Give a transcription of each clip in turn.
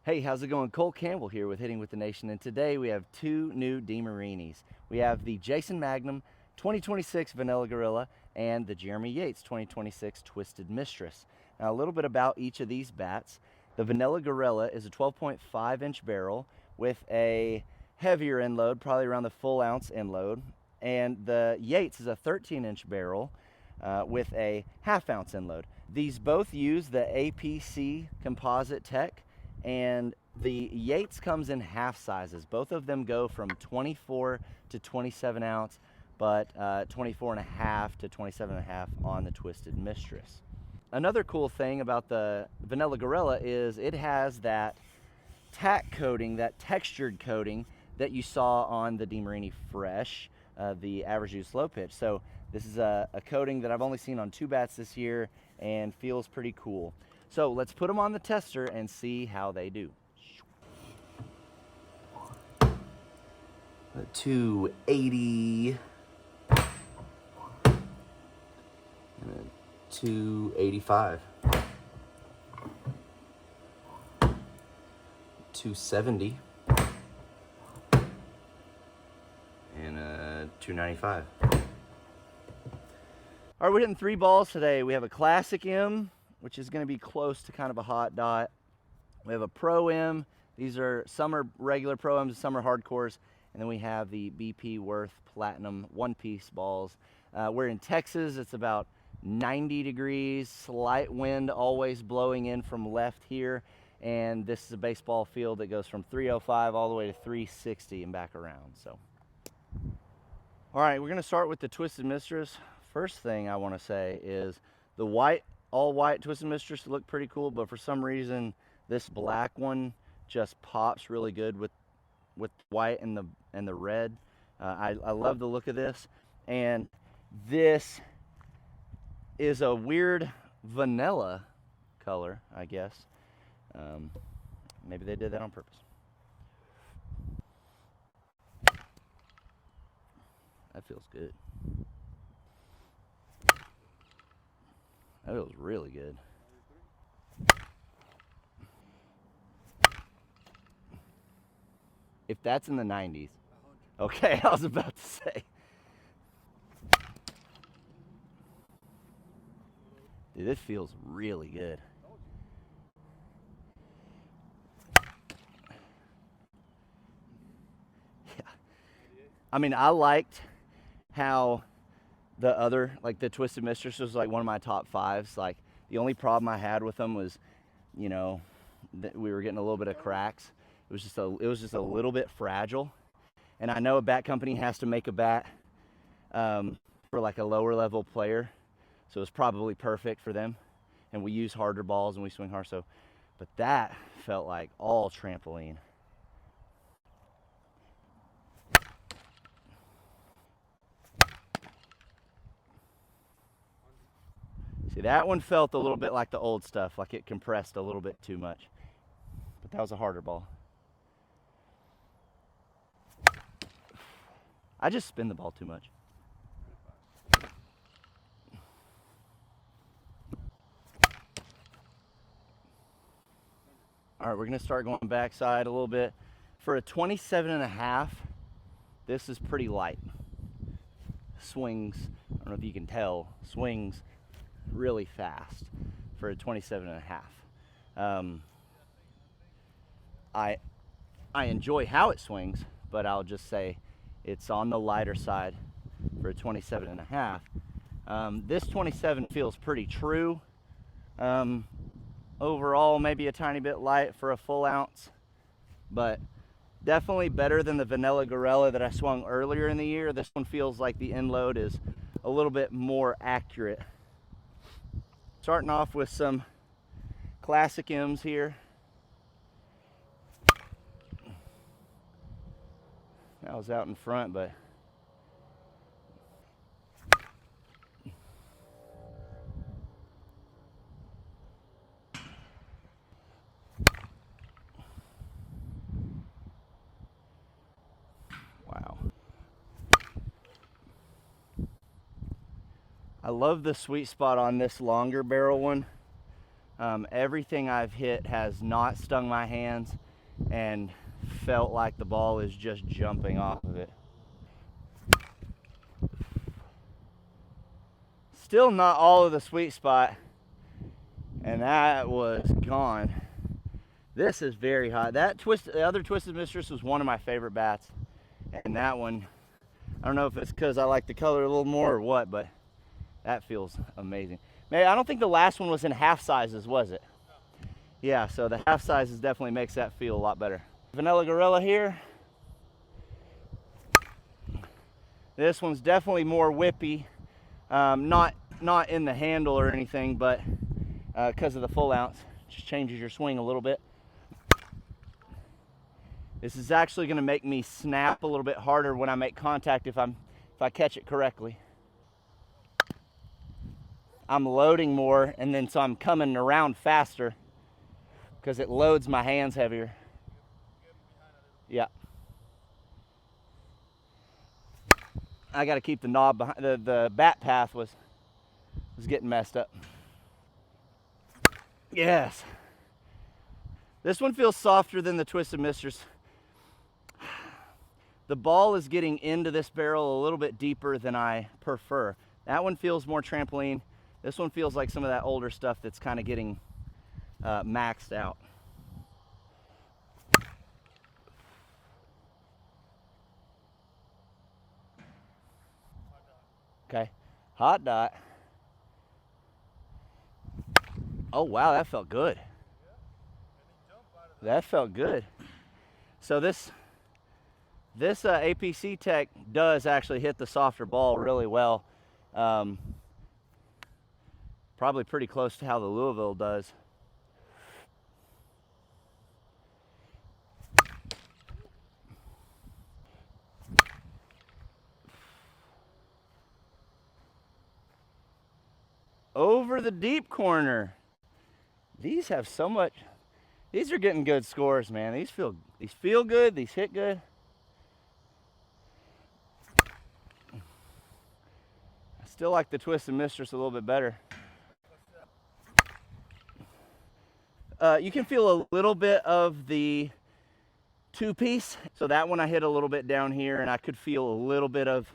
Hey, how's it going? Cole Campbell here with Hitting with the Nation, and today we have two new Demarinis. We have the Jason Magnum 2026 Vanilla Gorilla and the Jeremy Yates 2026 Twisted Mistress. Now, a little bit about each of these bats. The Vanilla Gorilla is a 12.5-inch barrel with a heavier end load, probably around the full ounce end load, and the Yates is a 13-inch barrel with a half-ounce end load. These both use the APC composite tech, and the Yates comes in half sizes. Both of them go from 24 to 27 ounce, but 24 and a half to 27 and a half on the Twisted Mistress. Another cool thing about the Vanilla Gorilla is it has that tack coating, that textured coating that you saw on the Demarini Fresh, the average use Slowpitch. So this is a coating that I've only seen on two bats this year and feels pretty cool. So let's put them on the tester and see how they do. 280 and 285, 270 and 295. All right, we're hitting 3 balls today. We have a Classic M, which is going to be close to kind of a hot dot. We have a Pro M. These are some are regular Pro M's, some are hardcores. And then we have the BP Worth Platinum one-piece balls. We're in Texas. It's about 90 degrees, slight wind always blowing in from left here. And this is a baseball field that goes from 305 all the way to 360 and back around. So, all right, we're going to start with the Twisted Mistress. First thing I want to say is the white, all white Twisted Mistress look pretty cool, but for some reason this black one just pops really good with white and the red. I love the look of this, and this is a weird vanilla color, I guess. Maybe they did that on purpose. That feels good. That feels really good. If that's in the 90s. Okay, I was about to say. Dude, this feels really good. Yeah. I mean, I liked how the other, like the Twisted Mistress was like one of my top 5s. Like the only problem I had with them was, you know, that we were getting a little bit of cracks. It was just a little bit fragile. And I know a bat company has to make a bat for like a lower level player. So it's probably perfect for them. And we use harder balls and we swing hard. So, but that felt like all trampoline. See, that one felt a little bit like the old stuff, like it compressed a little bit too much. But that was a harder ball. I just spin the ball too much. All right, we're gonna start going backside a little bit. For a 27 and a half, this is pretty light. Swings, I don't know if you can tell, swings really fast for a 27 and a half. I enjoy how it swings, but I'll just say it's on the lighter side for a 27 and a half. This 27 feels pretty true. Overall, maybe a tiny bit light for a full ounce, but definitely better than the Vanilla Gorilla that I swung earlier in the year. This one feels like the end load is a little bit more accurate. Starting off with some Classic M's here. That was out in front, but wow. I love the sweet spot on this longer barrel one. Everything I've hit has not stung my hands and felt like the ball is just jumping off of it. Still not all of the sweet spot, and that was gone. This is very hot. The other Twisted Mistress was one of my favorite bats, and that one, I don't know if it's because I like the color a little more or what, but that feels amazing. Man, I don't think the last one was in half sizes, was it? Yeah, so the half sizes definitely makes that feel a lot better. Vanilla Gorilla here. This one's definitely more whippy. Not in the handle or anything, but because of the full ounce, just changes your swing a little bit. This is actually going to make me snap a little bit harder when I make contact if I catch it correctly. I'm loading more, and then so I'm coming around faster because it loads my hands heavier. Yeah. I got to keep the knob behind. The bat path was getting messed up. Yes. This one feels softer than the Twisted Mistress. The ball is getting into this barrel a little bit deeper than I prefer. That one feels more trampoline. This one feels like some of that older stuff that's kind of getting maxed out. Okay, hot dot. Oh wow, that felt good. That felt good. So this APC Tech does actually hit the softer ball really well. Probably pretty close to how the Louisville does. Over the deep corner. These have so much. These are getting good scores, man. These feel good. These hit good. I still like the Twisted Mistress a little bit better. You can feel a little bit of the two-piece. So that one I hit a little bit down here, and I could feel a little bit of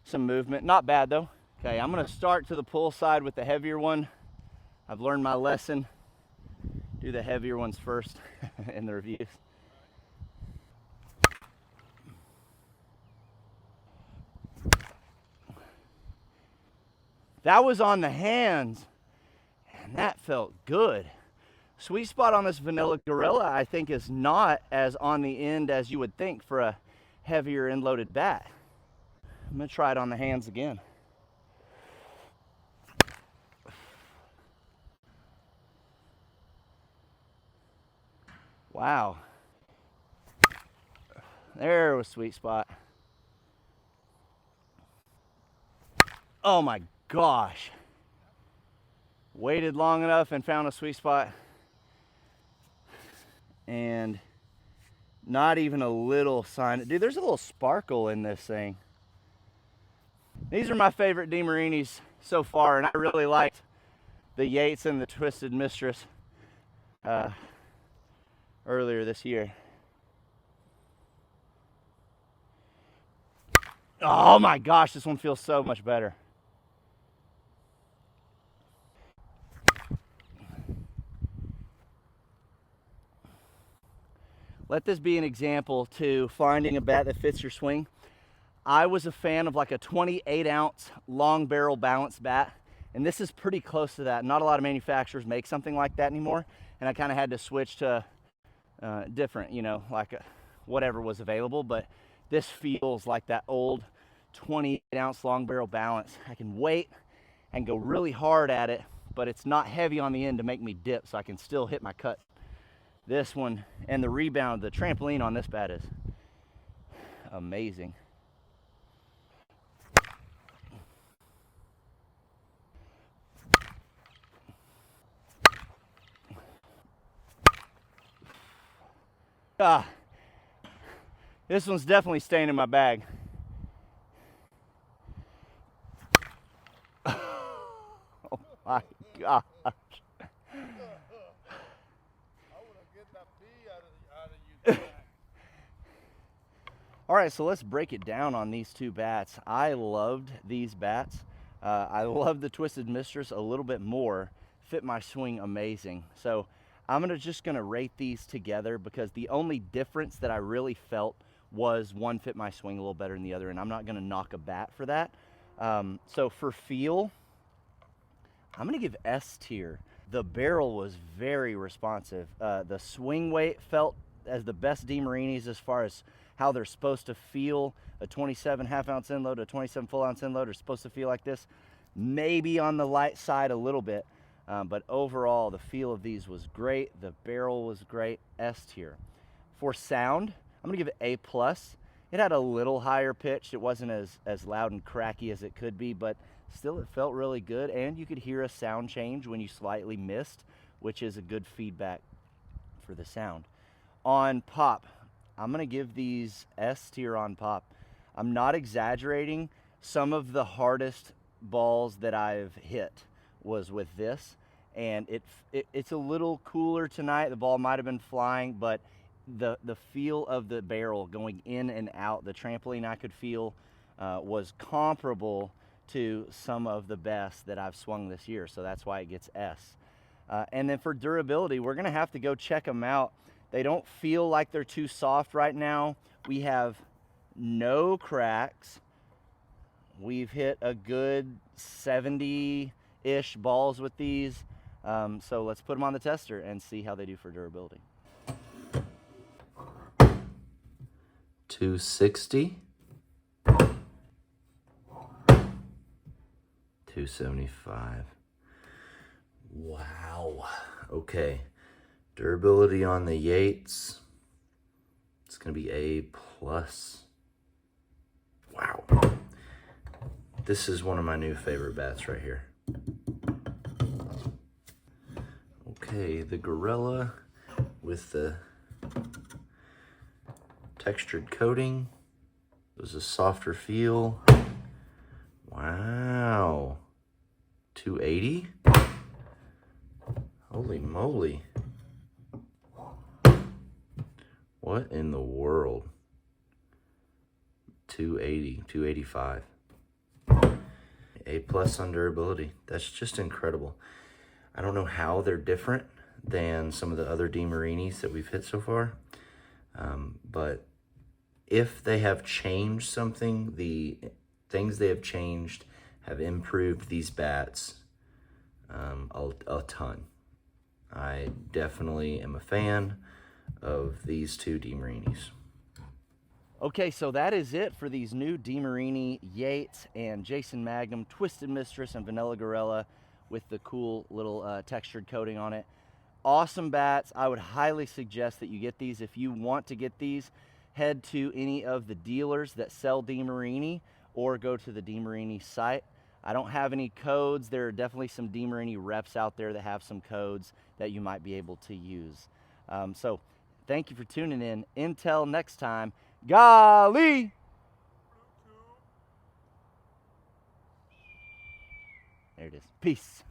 some movement. Not bad though. Okay, I'm gonna start to the pull side with the heavier one. I've learned my lesson. Do the heavier ones first in the reviews. That was on the hands, and that felt good. Sweet spot on this Vanilla Gorilla, I think, is not as on the end as you would think for a heavier end loaded bat. I'm gonna try it on the hands again. Wow. There was sweet spot. Oh my gosh. Waited long enough and found a sweet spot. And not even a little sign. Dude, there's a little sparkle in this thing. These are my favorite Demarinis so far, and I really liked the Yates and the Twisted Mistress earlier this year. Oh my gosh, this one feels so much better. Let this be an example to finding a bat that fits your swing. I was a fan of like a 28-ounce long barrel balanced bat, and this is pretty close to that. Not a lot of manufacturers make something like that anymore, and I kind of had to switch to different, you know, like whatever was available, but this feels like that old 28-ounce long barrel balance. I can weight and go really hard at it, but it's not heavy on the end to make me dip, so I can still hit my cut. This one, and the rebound, the trampoline on this bat is amazing. This one's definitely staying in my bag. Oh my gosh. All right, so let's break it down on these two bats. I loved these bats. I love the Twisted Mistress a little bit more. Fit my swing amazing. So I'm just gonna rate these together because the only difference that I really felt was one fit my swing a little better than the other, and I'm not gonna knock a bat for that. So for feel, I'm gonna give S tier. The barrel was very responsive. The swing weight felt as the best Demarinis as far as how they're supposed to feel. A 27 half-ounce end load, a 27 full-ounce end load are supposed to feel like this. Maybe on the light side a little bit, but overall the feel of these was great. The barrel was great. S tier. For sound, I'm gonna give it A+. It had a little higher pitch. It wasn't as loud and cracky as it could be, but still it felt really good, and you could hear a sound change when you slightly missed, which is a good feedback for the sound. On pop, I'm gonna give these S tier on pop. I'm not exaggerating. Some of the hardest balls that I've hit was with this, and it's a little cooler tonight. The ball might have been flying, but the feel of the barrel going in and out, the trampoline I could feel was comparable to some of the best that I've swung this year, so that's why it gets S. And then for durability, we're gonna have to go check them out. They don't feel like they're too soft right now. We have no cracks. We've hit a good 70-ish balls with these. So let's put them on the tester and see how they do for durability. 260. 275. Wow. Okay. Durability on the Yates, it's gonna be A+. Wow. This is one of my new favorite bats right here. Okay, the Gorilla with the textured coating. It was a softer feel. Wow. 280? Holy moly. What in the world? 280, 285. A+ on durability. That's just incredible. I don't know how they're different than some of the other Demarinis that we've hit so far. But if they have changed something, the things they have changed have improved these bats a ton. I definitely am a fan of these two Demarinis. Okay, so that is it for these new Demarini Yates and Jason Magnum Twisted Mistress and Vanilla Gorilla with the cool little textured coating on it. Awesome bats. I would highly suggest that you get these. If you want to get these, head to any of the dealers that sell Demarini or go to the Demarini site. I don't have any codes. There are definitely some Demarini reps out there that have some codes that you might be able to use. So thank you for tuning in. Until next time, golly! There it is. Peace.